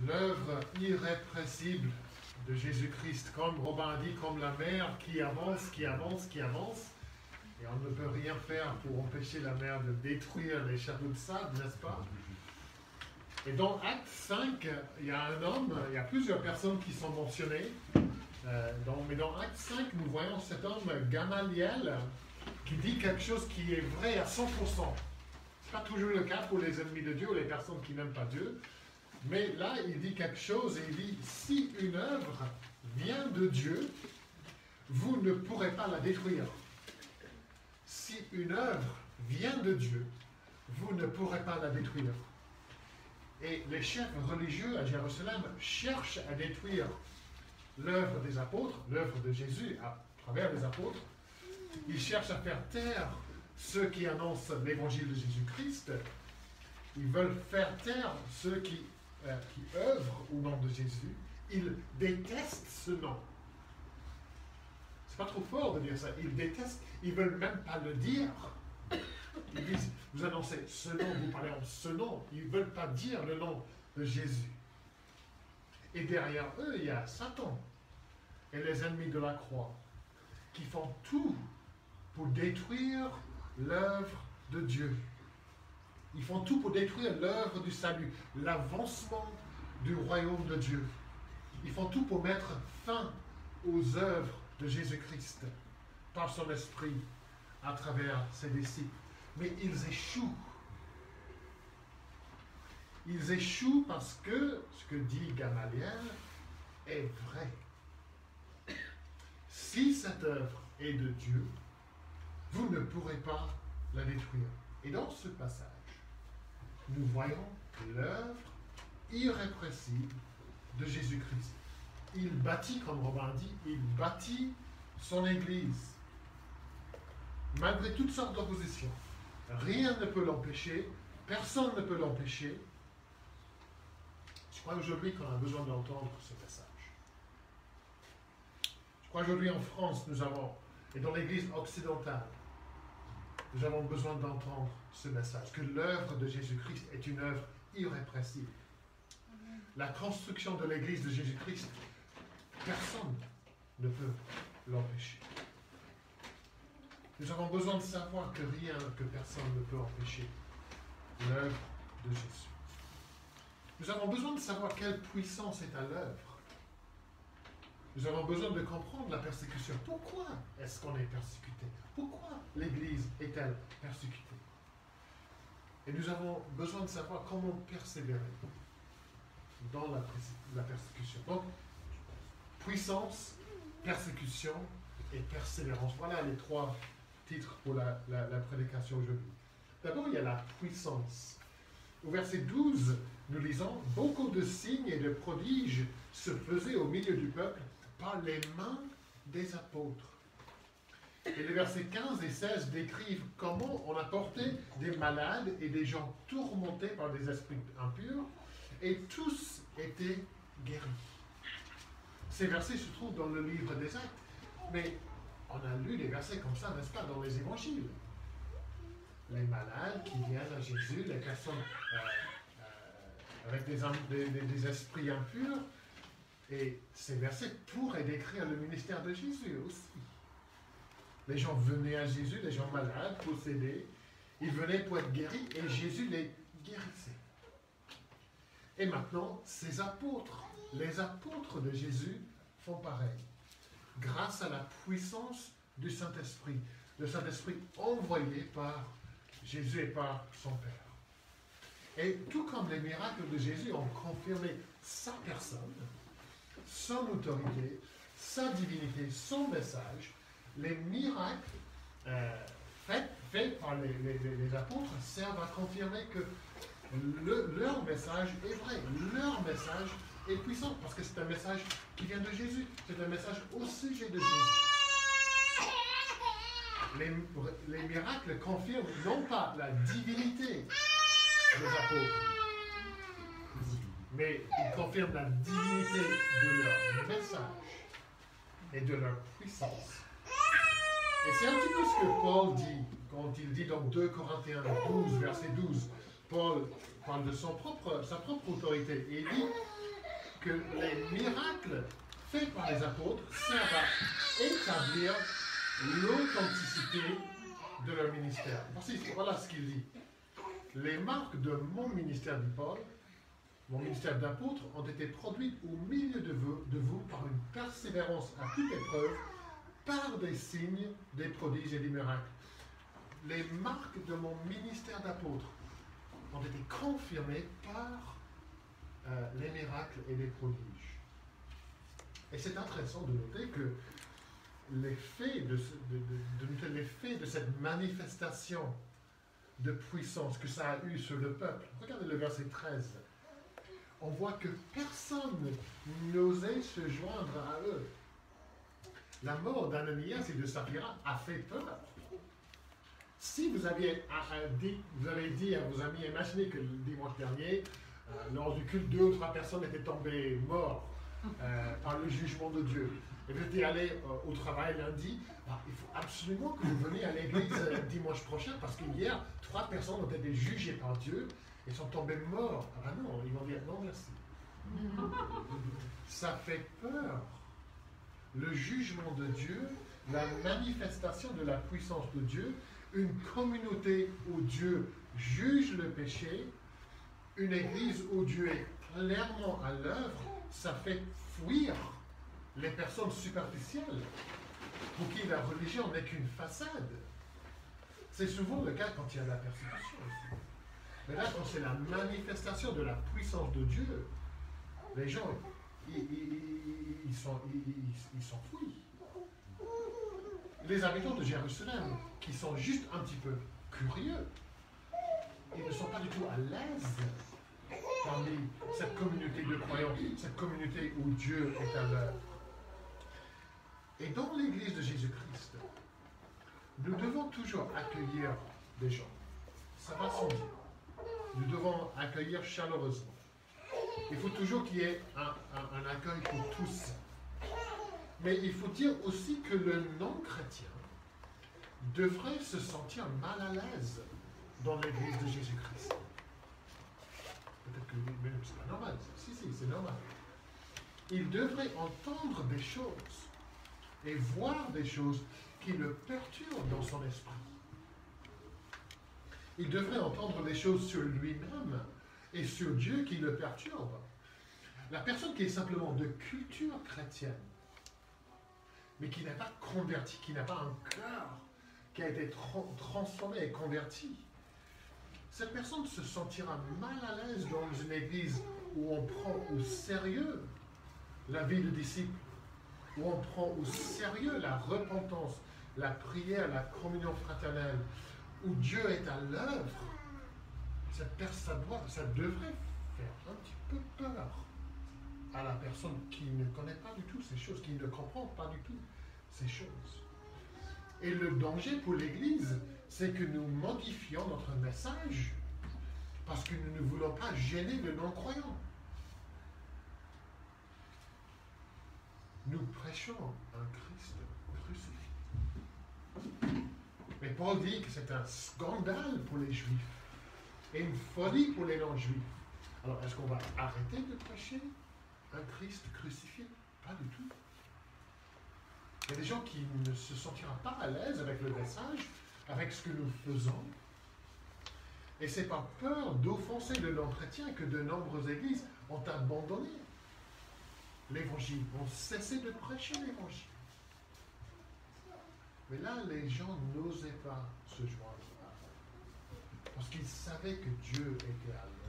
l'œuvre irrépressible de Jésus-Christ, comme Robin a dit, comme la mer qui avance, qui avance, qui avance. Et on ne peut rien faire pour empêcher la mer de détruire les châteaux de sable, n'est-ce pas? Et dans Acte 5, il y a un homme, il y a plusieurs personnes qui sont mentionnées. Mais dans Acte 5, nous voyons cet homme, Gamaliel, qui dit quelque chose qui est vrai à 100%. Ce n'est pas toujours le cas pour les ennemis de Dieu ou les personnes qui n'aiment pas Dieu. Mais là, il dit quelque chose et il dit, si une œuvre vient de Dieu, vous ne pourrez pas la détruire. Si une œuvre vient de Dieu, vous ne pourrez pas la détruire. Et les chefs religieux à Jérusalem cherchent à détruire l'œuvre des apôtres, l'œuvre de Jésus à travers les apôtres. Ils cherchent à faire taire ceux qui annoncent l'évangile de Jésus-Christ. Ils veulent faire taire ceux qui œuvrent au nom de Jésus. Ils détestent ce nom. C'est pas trop fort de dire ça. Ils détestent, ils ne veulent même pas le dire. Ils disent, vous annoncez ce nom, vous parlez en ce nom. Ils ne veulent pas dire le nom de Jésus. Et derrière eux, il y a Satan et les ennemis de la croix qui font tout pour détruire l'œuvre de Dieu. Ils font tout pour détruire l'œuvre du salut, l'avancement du royaume de Dieu. Ils font tout pour mettre fin aux œuvres de Jésus-Christ par son esprit à travers ses disciples. Mais ils échouent. Ils échouent parce que ce que dit Gamaliel est vrai. Si cette œuvre est de Dieu, vous ne pourrez pas la détruire. Et dans ce passage, nous voyons l'œuvre irrépressible de Jésus-Christ. Il bâtit, comme Robin dit, il bâtit son Église. Malgré toutes sortes d'oppositions. Rien ne peut l'empêcher, personne ne peut l'empêcher. Je crois aujourd'hui qu'on a besoin d'entendre ce message. Je crois aujourd'hui en France, nous avons, et dans l'Église occidentale, nous avons besoin d'entendre ce message, que l'œuvre de Jésus-Christ est une œuvre irrépressible. La construction de l'Église de Jésus-Christ, personne ne peut l'empêcher. Nous avons besoin de savoir que rien, que personne ne peut empêcher l'œuvre de Jésus. Nous avons besoin de savoir quelle puissance est à l'œuvre. Nous avons besoin de comprendre la persécution. Pourquoi est-ce qu'on est persécuté? Pourquoi l'Église est-elle persécutée? Et nous avons besoin de savoir comment persévérer dans la persécution. Donc, puissance, persécution et persévérance. Voilà les trois titres pour la prédication aujourd'hui. D'abord, il y a la puissance. Au verset 12, nous lisons « Beaucoup de signes et de prodiges se faisaient au milieu du peuple par les mains des apôtres. » Et les versets 15 et 16 décrivent comment on apportait des malades et des gens tourmentés par des esprits impurs, et tous étaient guéris. Ces versets se trouvent dans le livre des Actes, mais on a lu des versets comme ça, n'est-ce pas, dans les évangiles. Les malades qui viennent à Jésus, les personnes avec des esprits impurs, et ces versets pourraient décrire le ministère de Jésus aussi. Les gens venaient à Jésus, les gens malades, possédés, ils venaient pour être guéris, et Jésus les guérissait. Et maintenant, ces apôtres, les apôtres de Jésus font pareil. Grâce à la puissance du Saint-Esprit. Le Saint-Esprit envoyé par Jésus et par son Père. Et tout comme les miracles de Jésus ont confirmé sa personne, son autorité, sa divinité, son message, les miracles faits par les apôtres servent à confirmer que leur message est vrai. Leur message est puissant parce que c'est un message qui vient de Jésus. C'est un message au sujet de Jésus. Les miracles confirment non pas la divinité des apôtres, mais ils confirment la divinité de leur message et de leur puissance. Et c'est un petit peu ce que Paul dit quand il dit dans 2 Corinthiens 12, verset 12. Paul parle de sa propre autorité et il dit que les miracles faits par les apôtres servent à établir l'authenticité de leur ministère. Voilà ce qu'il dit. Les marques de mon ministère, dit Paul, mon ministère d'apôtre, ont été produites au milieu de vous par une persévérance à toute épreuve, par des signes, des prodiges et des miracles. Les marques de mon ministère d'apôtre ont été confirmées par les miracles et les prodiges. Et c'est intéressant de noter que l'effet de cette manifestation de puissance que ça a eu sur le peuple. Regardez le verset 13. On voit que personne n'osait se joindre à eux. La mort d'Ananias et de Saphira a fait peur. Si vous avez dit à vos amis, imaginez que le dimanche dernier, lors du culte, 2 ou 3 personnes étaient tombées mortes par le jugement de Dieu. Et vous étiez allé au travail lundi, il faut absolument que vous veniez à l'église dimanche prochain parce qu'hier, 3 personnes ont été jugées par Dieu et sont tombées mortes. Ah non, ils vont dire non merci. Ça fait peur. Le jugement de Dieu, la manifestation de la puissance de Dieu, une communauté où Dieu juge le péché, une église où Dieu est clairement à l'œuvre, ça fait fuir les personnes superficielles pour qui la religion n'est qu'une façade. C'est souvent le cas quand il y a la persécution aussi. Mais là, quand c'est la manifestation de la puissance de Dieu, les gens, ils s'enfuient. Les habitants de Jérusalem, qui sont juste un petit peu curieux, ils ne sont pas du tout à l'aise parmi cette communauté de croyants, cette communauté où Dieu est à l'œuvre. Et dans l'Église de Jésus-Christ, nous devons toujours accueillir des gens. Ça va sans dire. Nous devons accueillir chaleureusement. Il faut toujours qu'il y ait un accueil pour tous. Mais il faut dire aussi que le non-chrétien devrait se sentir mal à l'aise dans l'Église de Jésus-Christ. Peut-être que mais c'est pas normal. Si, c'est normal. Il devrait entendre des choses et voir des choses qui le perturbent dans son esprit. Il devrait entendre des choses sur lui-même et sur Dieu qui le perturbent. La personne qui est simplement de culture chrétienne, mais qui n'est pas convertie, qui n'a pas un cœur qui a été transformé et converti, cette personne se sentira mal à l'aise dans une église où on prend au sérieux la vie de disciple, où on prend au sérieux la repentance, la prière, la communion fraternelle, où Dieu est à l'œuvre. Ça devrait faire un petit peu peur à la personne qui ne connaît pas du tout ces choses, qui ne comprend pas du tout ces choses. Et le danger pour l'Église, c'est que nous modifions notre message parce que nous ne voulons pas gêner le non-croyant. Nous prêchons un Christ crucifié. Mais Paul dit que c'est un scandale pour les Juifs et une folie pour les non-Juifs. Alors, est-ce qu'on va arrêter de prêcher un Christ crucifié? Pas du tout. Il y a des gens qui ne se sentiront pas à l'aise avec le message, avec ce que nous faisons. Et c'est par peur d'offenser le non-chrétien que de nombreuses églises ont abandonné l'évangile, ont cessé de prêcher l'évangile. Mais là, les gens n'osaient pas se joindre à eux, parce qu'ils savaient que Dieu était à l'œuvre.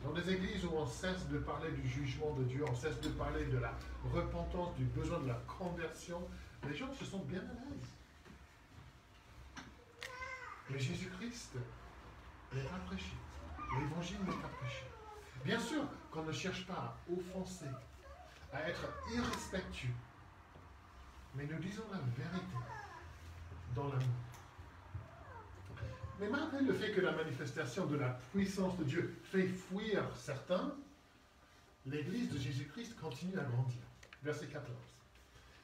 Dans des églises où on cesse de parler du jugement de Dieu, on cesse de parler de la repentance, du besoin de la conversion, les gens se sentent bien à l'aise. Mais Jésus-Christ n'est pas prêché. L'évangile n'est pas prêché. Bien sûr qu'on ne cherche pas à offenser, à être irrespectueux. Mais nous disons la vérité dans l'amour. Mais malgré le fait que la manifestation de la puissance de Dieu fait fuir certains, l'Église de Jésus-Christ continue à grandir. Verset 14.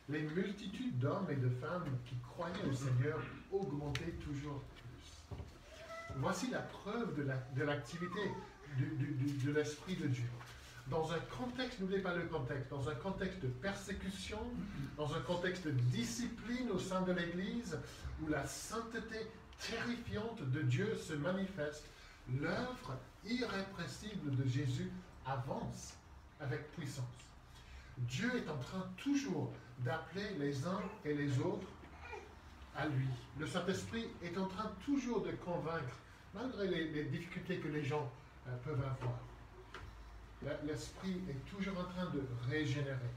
Les multitudes d'hommes et de femmes qui croyaient au Seigneur augmentaient toujours plus. Voici la preuve de l'activité de l'Esprit de Dieu. Dans un contexte, n'oubliez pas le contexte, dans un contexte de persécution, dans un contexte de discipline au sein de l'Église, où la sainteté terrifiante de Dieu se manifeste, l'œuvre irrépressible de Jésus avance avec puissance. Dieu est en train toujours d'appeler les uns et les autres à lui. Le Saint-Esprit est en train toujours de convaincre, malgré les difficultés que les gens peuvent avoir. L'Esprit est toujours en train de régénérer.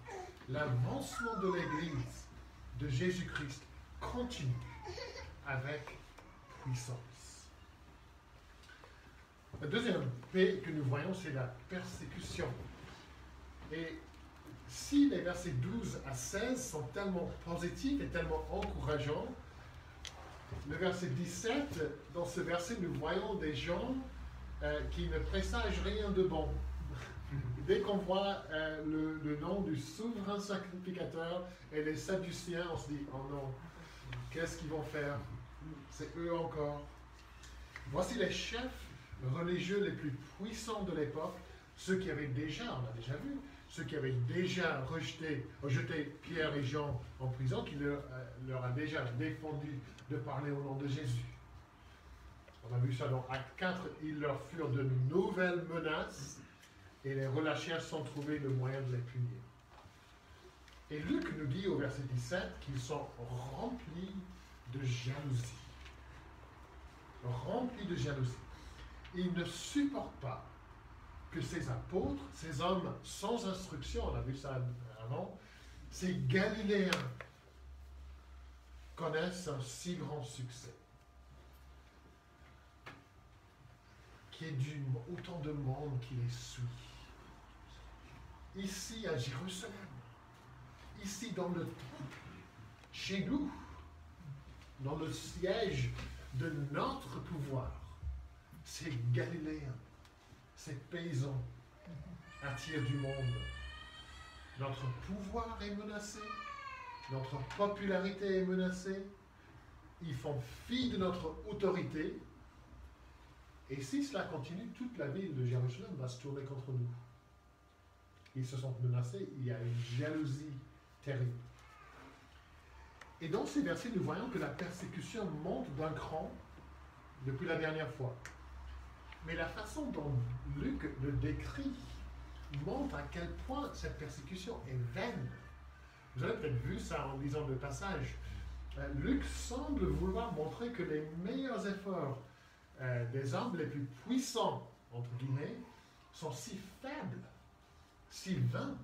L'avancement de l'Église de Jésus-Christ continue avec puissance. La deuxième P que nous voyons, c'est la persécution. Et si les versets 12 à 16 sont tellement positifs et tellement encourageants, le verset 17, dans ce verset, nous voyons des gens qui ne présagent rien de bon. Dès qu'on voit le nom du souverain sacrificateur et les Sadducéens, on se dit, oh non, qu'est-ce qu'ils vont faire? C'est eux encore. Voici les chefs religieux les plus puissants de l'époque, ceux qui avaient déjà, on a déjà vu, ceux qui avaient déjà jeté Pierre et Jean en prison, qui leur a déjà défendu de parler au nom de Jésus. On a vu ça dans Acte 4, ils leur furent de nouvelles menaces et les relâchèrent sans trouver le moyen de les punir. Et Luc nous dit au verset 17 qu'ils sont remplis de jalousie. Remplis de jalousie. Ils ne supportent pas que ces apôtres, ces hommes sans instruction, on a vu ça avant, ces Galiléens connaissent un si grand succès. Qu'il y ait autant de monde qui les suit. Ici à Jérusalem, ici dans le temple, chez nous, dans le siège de notre pouvoir, ces Galiléens, ces paysans attirent du monde. Notre pouvoir est menacé, notre popularité est menacée, ils font fi de notre autorité, et si cela continue, toute la ville de Jérusalem va se tourner contre nous. Ils se sentent menacés, il y a une jalousie terrible. Et dans ces versets, nous voyons que la persécution monte d'un cran depuis la dernière fois. Mais la façon dont Luc le décrit montre à quel point cette persécution est vaine. Vous avez peut-être vu ça en lisant le passage. Luc semble vouloir montrer que les meilleurs efforts des hommes les plus puissants, entre guillemets, sont si faibles, si vains.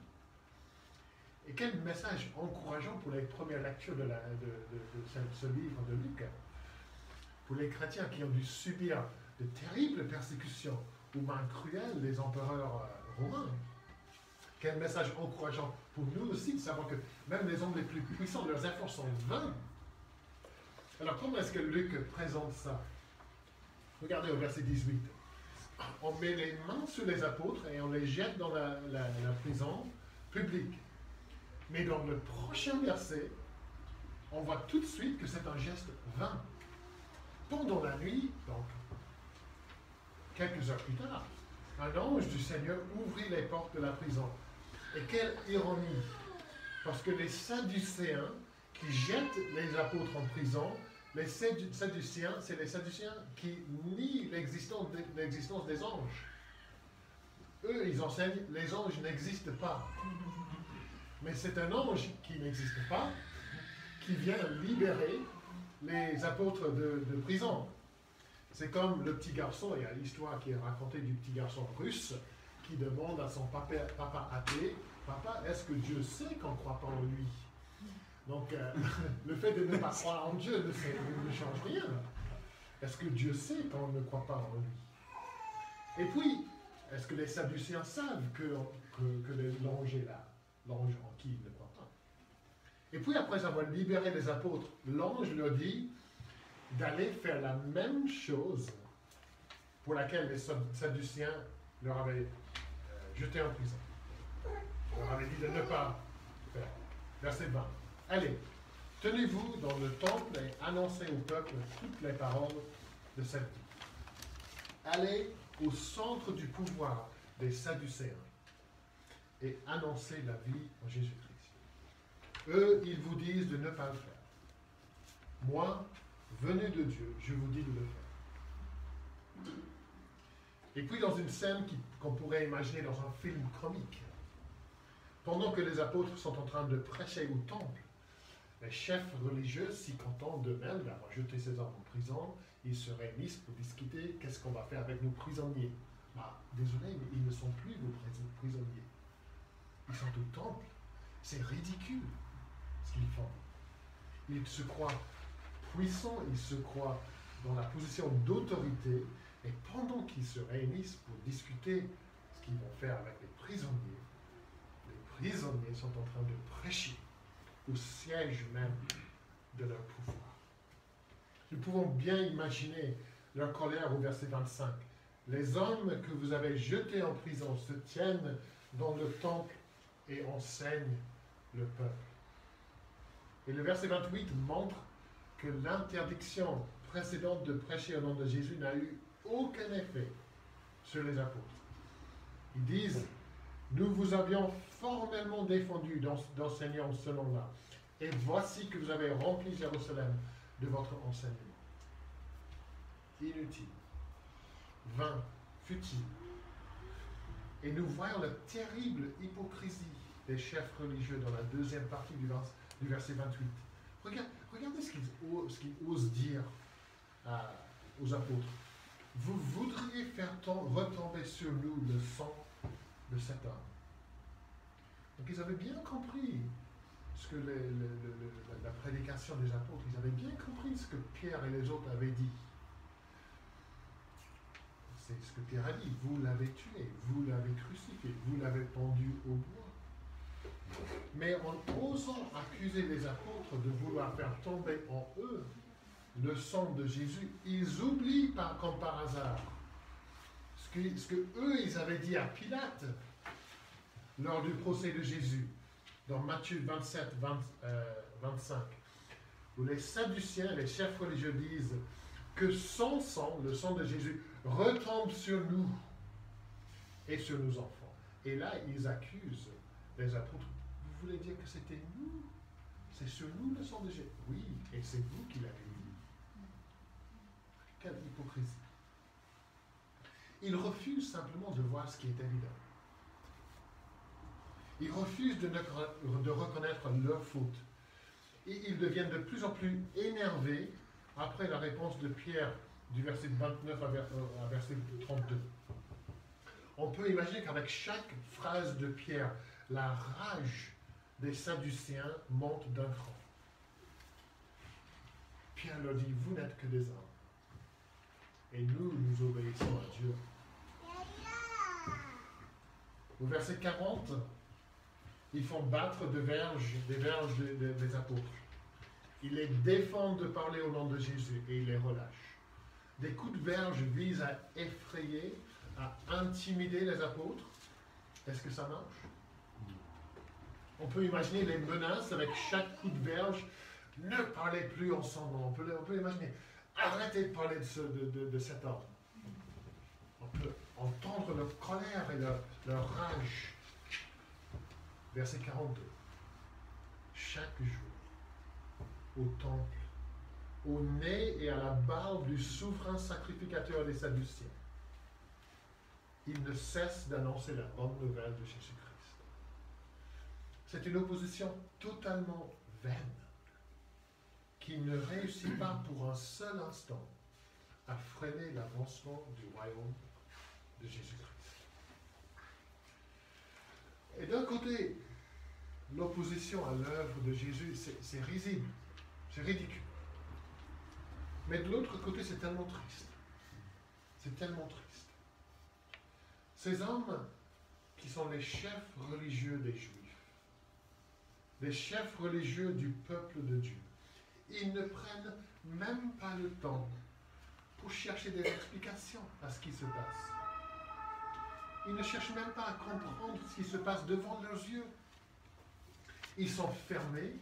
Et quel message encourageant pour les premières lectures de ce livre de Luc. Pour les chrétiens qui ont dû subir de terribles persécutions aux mains cruelles des empereurs romains. Quel message encourageant pour nous aussi de savoir que même les hommes les plus puissants, leurs efforts sont vains. Alors comment est-ce que Luc présente ça? Regardez au verset 18. On met les mains sur les apôtres et on les jette dans la prison publique. Mais dans le prochain verset, on voit tout de suite que c'est un geste vain. Pendant la nuit, donc, quelques heures plus tard, un ange du Seigneur ouvrit les portes de la prison. Et quelle ironie! Parce que les Sadducéens qui jettent les apôtres en prison, les Sadducéens, c'est les Sadducéens qui nient l'existence des anges. Eux, ils enseignent, les anges n'existent pas. Mais c'est un ange qui n'existe pas, qui vient libérer les apôtres de prison. C'est comme le petit garçon, il y a l'histoire qui est racontée du petit garçon russe qui demande à son papa athée, « Papa, est-ce que Dieu sait qu'on ne croit pas en lui ?» Donc, le fait de ne pas croire en Dieu ne change rien. Est-ce que Dieu sait qu'on ne croit pas en lui? Et puis, est-ce que les Sadducéens savent que l'ange est là? L'ange en qui ils ne croient pas. Et puis, après avoir libéré les apôtres, l'ange leur dit d'aller faire la même chose pour laquelle les Sadducéens leur avaient jeté en prison. Ils leur avaient dit de ne pas faire. Verset 20. Allez, tenez-vous dans le temple et annoncez au peuple toutes les paroles de cette vie. Allez au centre du pouvoir des Sadducéens et annoncer la vie en Jésus-Christ. Eux, ils vous disent de ne pas le faire. Moi, venu de Dieu, je vous dis de le faire. Et puis dans une scène qu'on pourrait imaginer dans un film comique, pendant que les apôtres sont en train de prêcher au temple, les chefs religieux, si contents d'eux-mêmes d'avoir jeté ces hommes en prison, ils se réunissent pour discuter qu'est-ce qu'on va faire avec nos prisonniers. Bah, désolé, mais ils ne sont plus vos prisonniers. Ils sont au temple. C'est ridicule ce qu'ils font. Ils se croient puissants, ils se croient dans la position d'autorité, et pendant qu'ils se réunissent pour discuter ce qu'ils vont faire avec les prisonniers sont en train de prêcher au siège même de leur pouvoir. Nous pouvons bien imaginer leur colère au verset 25. Les hommes que vous avez jetés en prison se tiennent dans le temple et enseignent le peuple. Et le verset 28 montre que l'interdiction précédente de prêcher au nom de Jésus n'a eu aucun effet sur les apôtres. Ils disent, nous vous avions formellement défendu d'enseigner en ce nom-là. Et voici que vous avez rempli Jérusalem de votre enseignement. Inutile, vain, futile. Et nous voyons la terrible hypocrisie des chefs religieux dans la deuxième partie du verset 28. Regardez ce qu'ils osent dire aux apôtres. Vous voudriez faire retomber sur nous le sang de cet homme. Donc ils avaient bien compris ce que la prédication des apôtres, ils avaient bien compris ce que Pierre et les autres avaient dit. C'est ce que Pierre a dit, vous l'avez tué, vous l'avez crucifié, vous l'avez pendu au bois. Mais en osant accuser les apôtres de vouloir faire tomber en eux le sang de Jésus, ils oublient comme par hasard ce que eux, ils avaient dit à Pilate lors du procès de Jésus, dans Matthieu 27, 25, où les Sadduciens, les chefs religieux disent que son sang, le sang de Jésus, retombe sur nous et sur nos enfants. Et là, ils accusent les apôtres. Vous voulez dire que c'était nous? C'est sur nous le sang de Jésus? Oui, et c'est vous qui l'avez dit. Quelle hypocrisie. Ils refusent simplement de voir ce qui est évident. Ils refusent de reconnaître leur faute. Et ils deviennent de plus en plus énervés après la réponse de Pierre du verset 29 à verset 32. On peut imaginer qu'avec chaque phrase de Pierre, la rage des Sadducéens monte d'un cran. Pierre leur dit, vous n'êtes que des hommes. Et nous obéissons à Dieu. Au verset 40, ils font battre des verges des apôtres. Ils les défendent de parler au nom de Jésus et ils les relâchent. Des coups de verge visent à effrayer, à intimider les apôtres. Est-ce que ça marche? On peut imaginer les menaces avec chaque coup de verge. Ne parlez plus ensemble. On peut imaginer. Arrêtez de parler de cet homme. On peut entendre leur colère et leur rage. Verset 42. Chaque jour, au temple, au nez et à la barbe du souverain sacrificateur des Sadduciens, il ne cesse d'annoncer la bonne nouvelle de Jésus-Christ. C'est une opposition totalement vaine, qui ne réussit pas pour un seul instant à freiner l'avancement du royaume de Jésus-Christ. Et d'un côté, l'opposition à l'œuvre de Jésus, c'est risible, c'est ridicule. Mais de l'autre côté, c'est tellement triste. C'est tellement triste. Ces hommes qui sont les chefs religieux des Juifs, les chefs religieux du peuple de Dieu, ils ne prennent même pas le temps pour chercher des explications à ce qui se passe. Ils ne cherchent même pas à comprendre ce qui se passe devant leurs yeux. Ils sont fermés,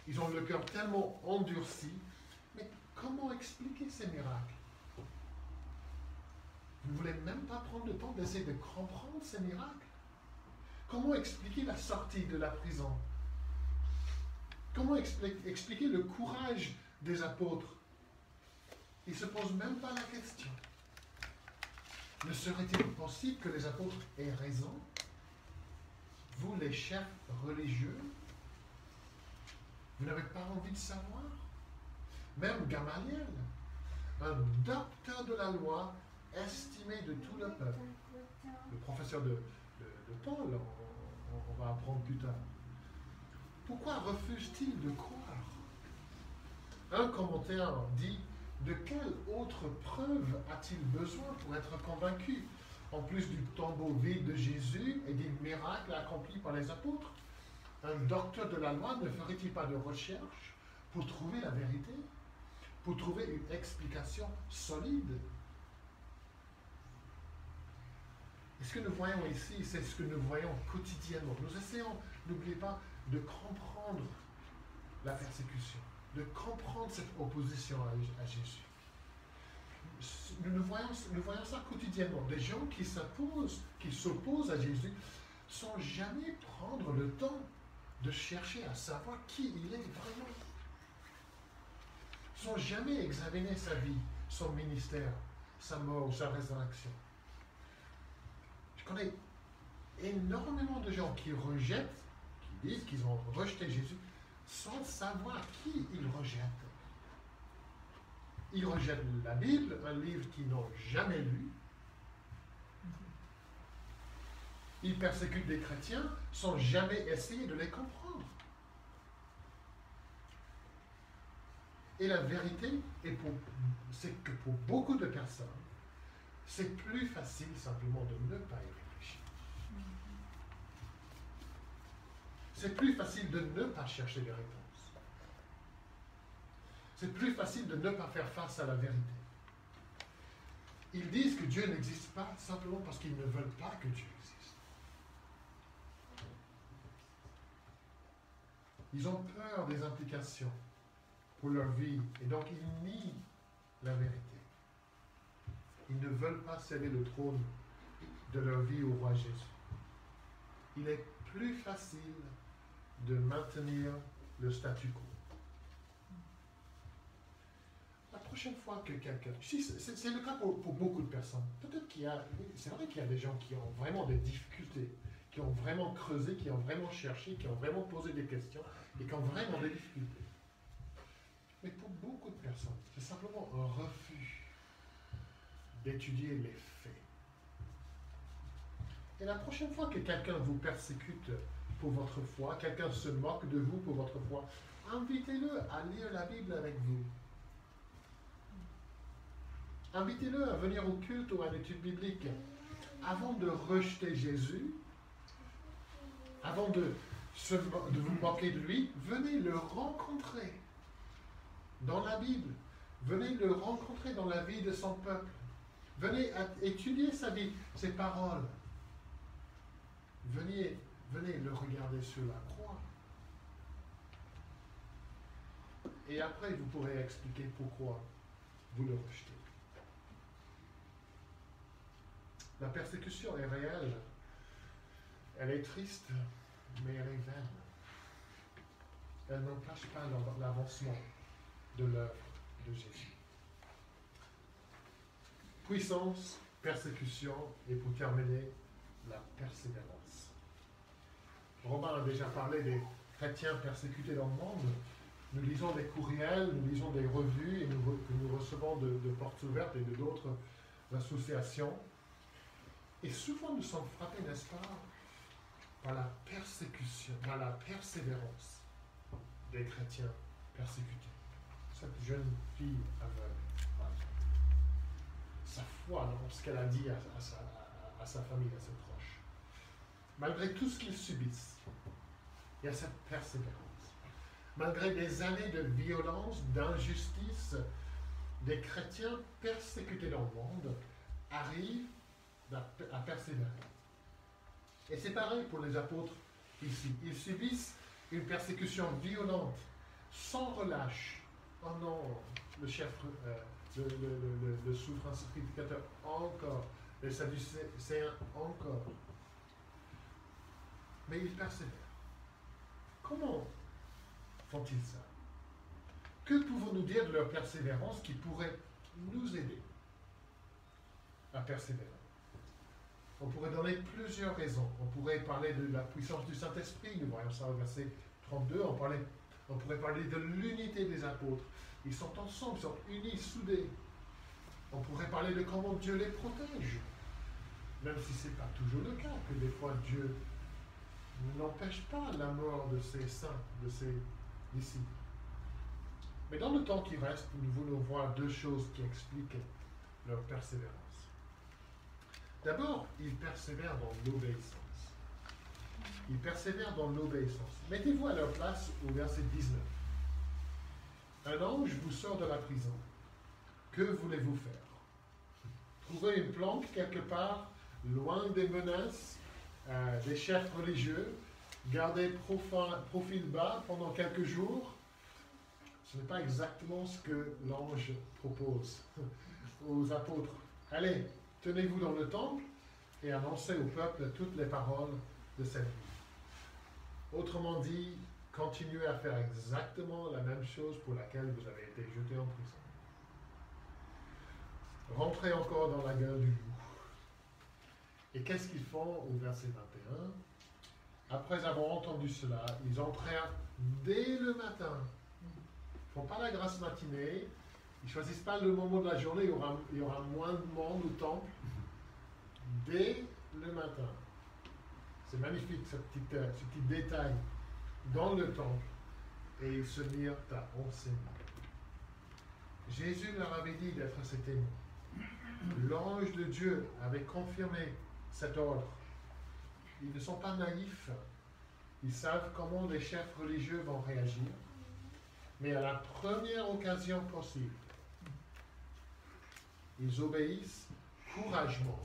ils ont le cœur tellement endurci, mais comment expliquer ces miracles? Vous ne voulez même pas prendre le temps d'essayer de comprendre ces miracles. Comment expliquer la sortie de la prison? Comment expliquer le courage des apôtres? Ils ne se posent même pas la question. Ne serait-il possible que les apôtres aient raison? Vous, les chefs religieux, vous n'avez pas envie de savoir? Même Gamaliel, un docteur de la loi, estimé de tout le peuple, le professeur de Paul, on va apprendre plus tard. Pourquoi refuse-t-il de croire? Un commentaire dit: de quelle autre preuve a-t-il besoin pour être convaincu, en plus du tombeau vide de Jésus et des miracles accomplis par les apôtres? Un docteur de la loi ne ferait-il pas de recherche pour trouver la vérité, pour trouver une explication solide? Et ce que nous voyons ici, c'est ce que nous voyons quotidiennement. Nous essayons, n'oubliez pas, de comprendre la persécution, de comprendre cette opposition à Jésus. Nous voyons ça quotidiennement. Des gens qui s'opposent à Jésus, sans jamais prendre le temps de chercher à savoir qui il est vraiment. Sans jamais examiner sa vie, son ministère, sa mort, sa résurrection. Je connais énormément de gens qui rejettent, qui disent qu'ils ont rejeté Jésus, sans savoir qui ils rejettent. Ils rejettent la Bible, un livre qu'ils n'ont jamais lu. Ils persécutent des chrétiens sans jamais essayer de les comprendre. Et la vérité, c'est que pour beaucoup de personnes, c'est plus facile simplement de ne pas y réfléchir. C'est plus facile de ne pas chercher des réponses. C'est plus facile de ne pas faire face à la vérité. Ils disent que Dieu n'existe pas simplement parce qu'ils ne veulent pas que Dieu existe. Ils ont peur des implications pour leur vie et donc ils nient la vérité. Ils ne veulent pas céder le trône de leur vie au roi Jésus. Il est plus facile de maintenir le statu quo. La prochaine fois que quelqu'un... C'est le cas pour beaucoup de personnes. Peut-être c'est vrai qu'il y a des gens qui ont vraiment des difficultés, qui ont vraiment creusé, qui ont vraiment cherché, qui ont vraiment posé des questions et qui ont vraiment des difficultés. Mais pour beaucoup de personnes, c'est simplement un refus d'étudier les faits. Et la prochaine fois que quelqu'un vous persécute pour votre foi, quelqu'un se moque de vous pour votre foi, invitez-le à lire la Bible avec vous. Invitez-le à venir au culte ou à l'étude biblique. Avant de rejeter Jésus, avant de vous moquer de lui, venez le rencontrer dans la Bible. Venez le rencontrer dans la vie de son peuple. Venez étudier sa vie, ses paroles. Venez le regarder sur la croix. Et après, vous pourrez expliquer pourquoi vous le rejetez. La persécution est réelle. Elle est triste, mais elle est vaine. Elle n'empêche pas l'avancement de l'œuvre de Jésus. Puissance, persécution, et pour terminer, la persévérance. Romain a déjà parlé des chrétiens persécutés dans le monde. Nous lisons des courriels, nous lisons des revues que nous recevons de Portes Ouvertes et de d'autres associations. Et souvent nous sommes frappés, n'est-ce pas, par la persécution, par la persévérance des chrétiens persécutés. Cette jeune fille aveugle, par exemple. Sa foi dans ce qu'elle a dit à sa famille, à ses proches. Malgré tout ce qu'ils subissent, il y a cette persévérance. Malgré des années de violence, d'injustice, des chrétiens persécutés dans le monde arrivent à persévérer. Et c'est pareil pour les apôtres ici. Ils subissent une persécution violente, sans relâche. Oh non, le chef le souverain sacrificateur encore, les Sadducéens encore. Mais ils persévèrent. Comment font-ils ça? Que pouvons-nous dire de leur persévérance qui pourrait nous aider à persévérer? On pourrait donner plusieurs raisons. On pourrait parler de la puissance du Saint-Esprit, nous voyons ça au verset 32. On pourrait parler de l'unité des apôtres. Ils sont ensemble, ils sont unis, soudés. On pourrait parler de comment Dieu les protège. Même si ce n'est pas toujours le cas, que des fois Dieu n'empêche pas la mort de ses saints, de ses disciples. Mais dans le temps qui reste, nous voulons voir deux choses qui expliquent leur persévérance. D'abord, ils persévèrent dans l'obéissance. Ils persévèrent dans l'obéissance. Mettez-vous à leur place au verset 19. Un ange vous sort de la prison. Que voulez-vous faire? Trouver une planque quelque part, loin des menaces des chefs religieux, garder profil bas pendant quelques jours? Ce n'est pas exactement ce que l'ange propose aux apôtres. Allez, tenez-vous dans le temple et annoncez au peuple toutes les paroles de cette vie. Autrement dit, continuez à faire exactement la même chose pour laquelle vous avez été jeté en prison. Rentrez encore dans la gueule du loup. Et qu'est-ce qu'ils font au verset 21? Après avoir entendu cela, ils entrèrent dès le matin. Ils ne font pas la grasse matinée. Ils ne choisissent pas le moment de la journée, il y aura moins de monde au temple. Dès le matin. C'est magnifique ce petit détail. Dans le temple. Et ils se mirent à enseigner. Jésus leur avait dit d'être ses témoins. L'ange de Dieu avait confirmé cet ordre. Ils ne sont pas naïfs. Ils savent comment les chefs religieux vont réagir. Mais à la première occasion possible, ils obéissent courageusement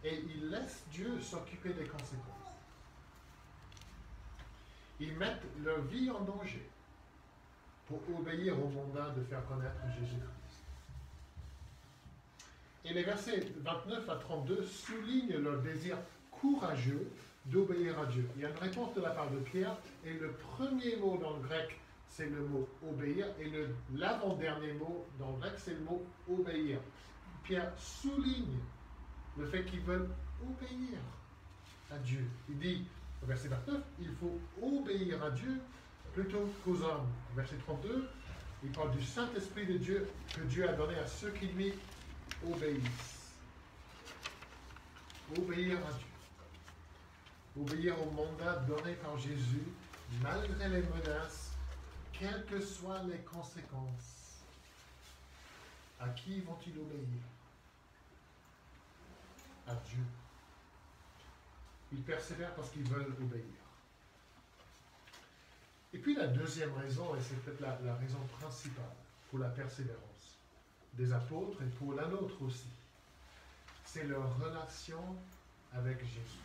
et ils laissent Dieu s'occuper des conséquences. Ils mettent leur vie en danger pour obéir au mandat de faire connaître Jésus-Christ. Et les versets 29 à 32 soulignent leur désir courageux d'obéir à Dieu. Il y a une réponse de la part de Pierre, et le premier mot dans le grec, c'est le mot obéir, et l'avant-dernier mot dans le grec, c'est le mot obéir. Pierre souligne le fait qu'ils veulent obéir à Dieu. Il dit, au verset 29, il faut obéir à Dieu plutôt qu'aux hommes. Au verset 32, il parle du Saint-Esprit de Dieu que Dieu a donné à ceux qui lui obéissent. Obéir à Dieu. Obéir au mandat donné par Jésus, malgré les menaces, quelles que soient les conséquences. À qui vont-ils obéir? À Dieu. Ils persévèrent parce qu'ils veulent obéir. Et puis la deuxième raison, et c'est peut-être la raison principale pour la persévérance des apôtres et pour la nôtre aussi, c'est leur relation avec Jésus.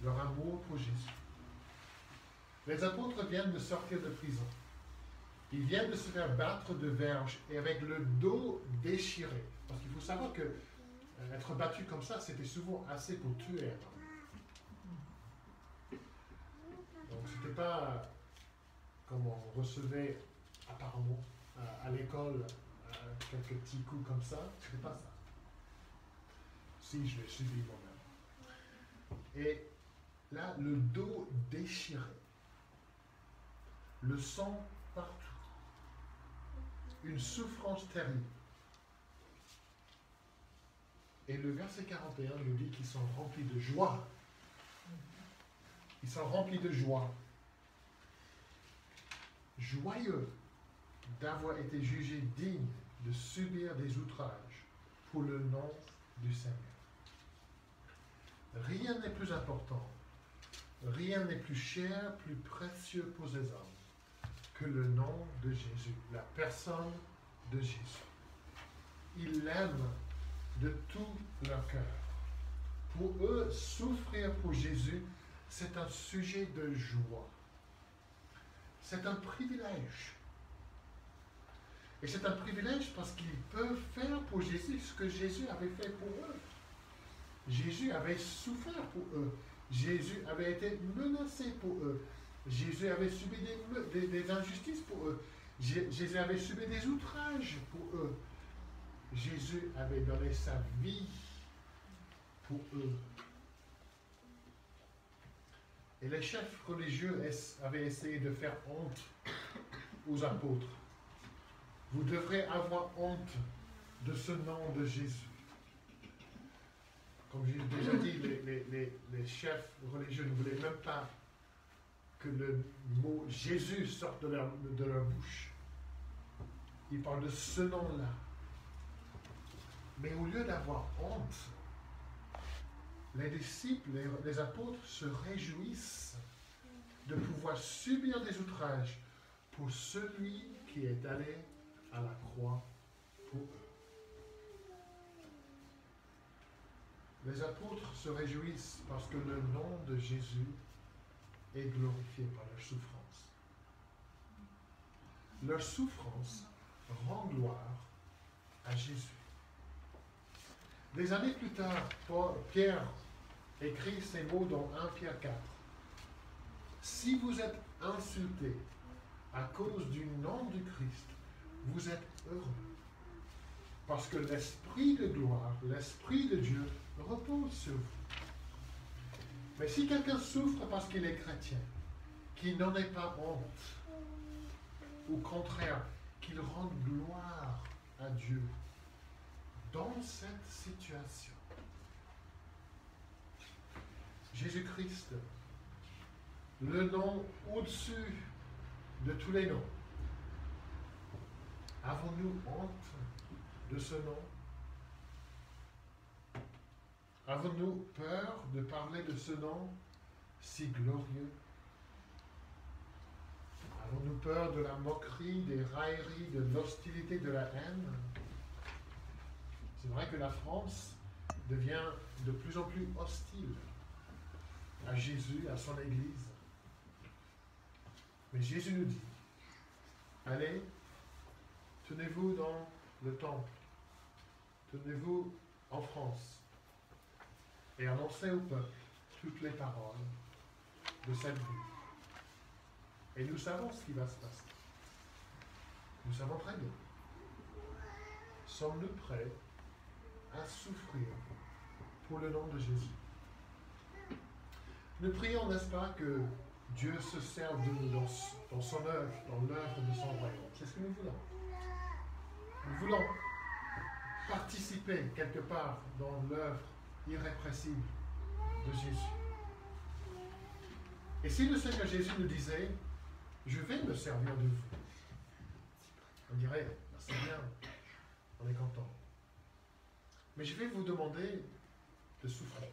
Leur amour pour Jésus. Les apôtres viennent de sortir de prison. Ils viennent de se faire battre de verge et avec le dos déchiré. Parce qu'il faut savoir que être battu comme ça, c'était souvent assez pour tuer. Donc c'était pas comme on recevait apparemment à l'école quelques petits coups comme ça. C'était pas ça. Si, je l'ai subi moi-même. Et là, le dos déchiré. Le sang partout. Une souffrance terrible. Et le verset 41 nous dit qu'ils sont remplis de joie. Ils sont remplis de joie. Joyeux d'avoir été jugés dignes de subir des outrages pour le nom du Seigneur. Rien n'est plus important, rien n'est plus cher, plus précieux pour les hommes que le nom de Jésus, la personne de Jésus. Ils l'aiment de tout leur cœur. Pour eux, souffrir pour Jésus, c'est un sujet de joie. C'est un privilège. Et c'est un privilège parce qu'ils peuvent faire pour Jésus ce que Jésus avait fait pour eux. Jésus avait souffert pour eux. Jésus avait été menacé pour eux. Jésus avait subi des injustices pour eux. Jésus avait subi des outrages pour eux. Jésus avait donné sa vie pour eux. Et les chefs religieux avaient essayé de faire honte aux apôtres. Vous devrez avoir honte de ce nom de Jésus. Comme j'ai déjà dit, les chefs religieux ne voulaient même pas que le mot Jésus sorte de leur bouche. Ils parlent de ce nom-là. Mais au lieu d'avoir honte, les disciples, les apôtres se réjouissent de pouvoir subir des outrages pour celui qui est allé à la croix pour eux. Les apôtres se réjouissent parce que le nom de Jésus est glorifié par leur souffrance. Leur souffrance rend gloire à Jésus. Des années plus tard, Pierre écrit ces mots dans 1 Pierre 4. Si vous êtes insultés à cause du nom du Christ, vous êtes heureux. Parce que l'Esprit de gloire, l'Esprit de Dieu repose sur vous. Mais si quelqu'un souffre parce qu'il est chrétien, qu'il n'en ait pas honte, au contraire, qu'il rende gloire à Dieu dans cette situation, Jésus-Christ, le nom au-dessus de tous les noms, avons-nous honte de ce nom? Avons-nous peur de parler de ce nom si glorieux? Avons-nous peur de la moquerie, des railleries, de l'hostilité, de la haine? C'est vrai que la France devient de plus en plus hostile à Jésus, à son Église. Mais Jésus nous dit, allez, tenez-vous dans le temple, tenez-vous en France, et annoncez au peuple toutes les paroles de cette vie. Et nous savons ce qui va se passer. Nous savons très bien. Sommes-nous prêts à souffrir pour le nom de Jésus? Nous prions, n'est-ce pas, que Dieu se serve de nous dans son œuvre, dans l'œuvre de son royaume. C'est ce que nous voulons. Nous voulons participer quelque part dans l'œuvre irrépressible de Jésus. Et si le Seigneur Jésus nous disait, je vais me servir de vous, on dirait, c'est bien, on est content. Mais je vais vous demander de souffrir.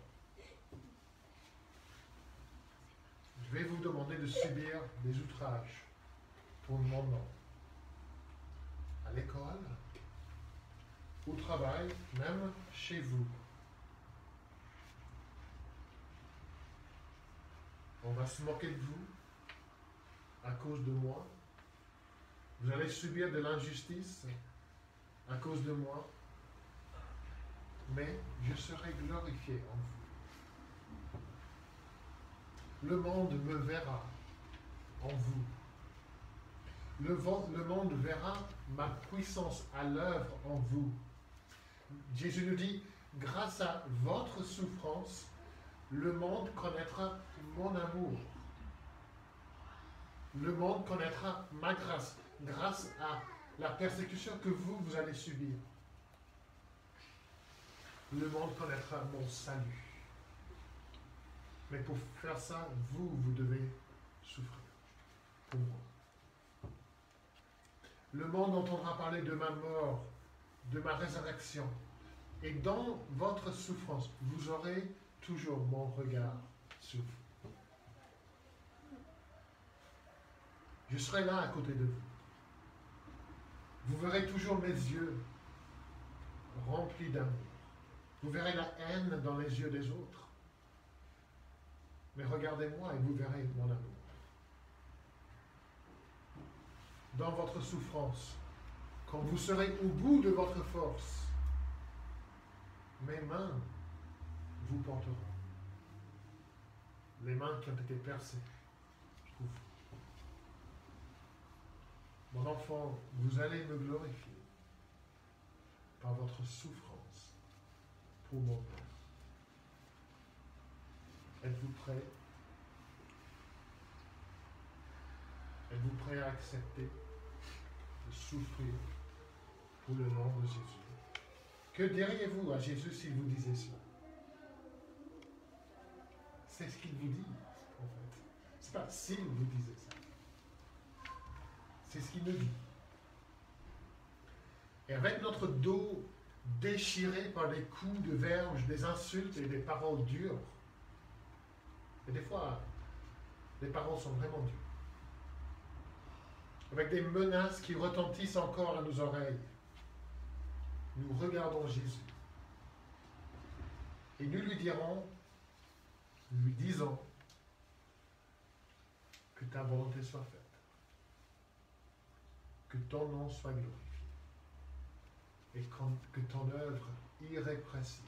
Je vais vous demander de subir des outrages pour mon nom. À l'école, au travail, même chez vous. On va se moquer de vous à cause de moi. Vous allez subir de l'injustice à cause de moi. Mais je serai glorifié en vous. Le monde me verra en vous. Le monde verra ma puissance à l'œuvre en vous. Jésus nous dit, grâce à votre souffrance, le monde connaîtra mon amour. Le monde connaîtra ma grâce, grâce à la persécution que vous allez subir. Le monde connaîtra mon salut. Mais pour faire ça, vous devez souffrir pour moi. Le monde entendra parler de ma mort, de ma résurrection. Et dans votre souffrance, vous aurez toujours mon regard sur vous. Je serai là à côté de vous. Vous verrez toujours mes yeux remplis d'amour. Vous verrez la haine dans les yeux des autres. Mais regardez-moi et vous verrez mon amour. Dans votre souffrance, quand vous serez au bout de votre force, mes mains vous porteront. Les mains qui ont été percées. Mon enfant, vous allez me glorifier par votre souffrance pour mon Père. Êtes-vous prêt? Êtes-vous prêt à accepter de souffrir pour le nom de Jésus? Que diriez-vous à Jésus s'il vous disait cela? C'est ce qu'il vous dit, en fait. C'est pas s'il vous disait ça. C'est ce qu'il nous dit. Et avec notre dos déchiré par des coups de verge, des insultes et des paroles dures, et des fois, les paroles sont vraiment dures, avec des menaces qui retentissent encore à nos oreilles, nous regardons Jésus et nous lui dirons, nous lui disons, que ta volonté soit faite, que ton nom soit glorifié et que ton œuvre irrépressible